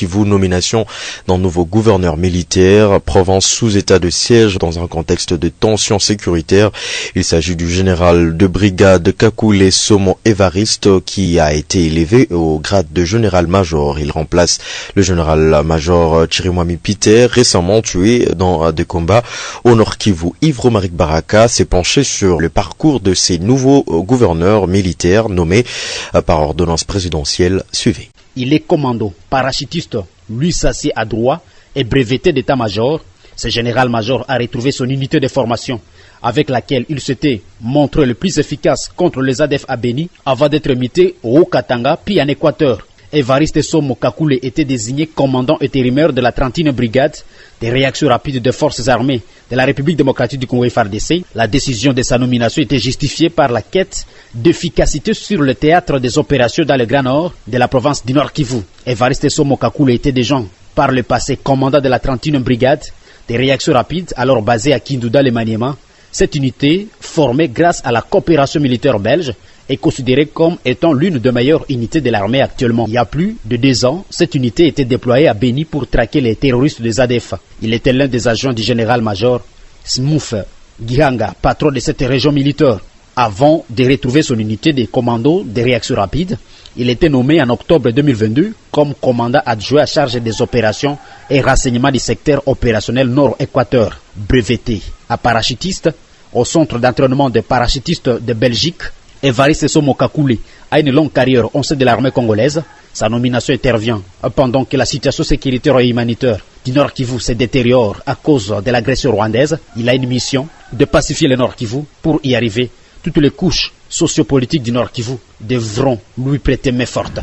Kivu, nomination d'un nouveau gouverneur militaire, province sous état de siège dans un contexte de tensions sécuritaires. Il s'agit du général de brigade Kakule Somo Evariste qui a été élevé au grade de général-major. Il remplace le général-major Chirimwami Peter, récemment tué dans des combats au Nord Kivu. Yves Romaric Baraka s'est penché sur le parcours de ces nouveaux gouverneurs militaires nommés par ordonnance présidentielle. Suivez. Il est commando, parachutiste, lui s'assied à droite et breveté d'état-major. Ce général-major a retrouvé son unité de formation avec laquelle il s'était montré le plus efficace contre les ADF à Beni avant d'être muté au Haut-Katanga puis en Équateur. Evariste Somo Kakule était désigné commandant intérimaire de la 30e brigade des réactions rapides des forces armées de la République démocratique du Congo FARDC. La décision de sa nomination était justifiée par la quête d'efficacité sur le théâtre des opérations dans le Grand Nord de la province du Nord Kivu. Evariste Somo Kakule était déjà par le passé commandant de la 31e brigade des réactions rapides, alors basée à Kinduda le Maniema. Cette unité, formée grâce à la coopération militaire belge, est considérée comme étant l'une des meilleures unités de l'armée actuellement. Il y a plus de 2 ans, cette unité était déployée à Beni pour traquer les terroristes des ADF. Il était l'un des agents du général-major Smouf Gihanga, patron de cette région militaire. Avant de retrouver son unité de commando de réaction rapide, il était nommé en octobre 2022 comme commandant adjoint à charge des opérations et renseignements du secteur opérationnel Nord-Équateur, breveté à parachutiste au centre d'entraînement des parachutistes de Belgique. Evariste Somo Kakule a une longue carrière au sein de l'armée congolaise. Sa nomination intervient pendant que la situation sécuritaire et humanitaire du Nord Kivu se détériore à cause de l'agression rwandaise. Il a une mission de pacifier le Nord Kivu. Pour y arriver, toutes les couches sociopolitiques du Nord Kivu devront lui prêter main forte.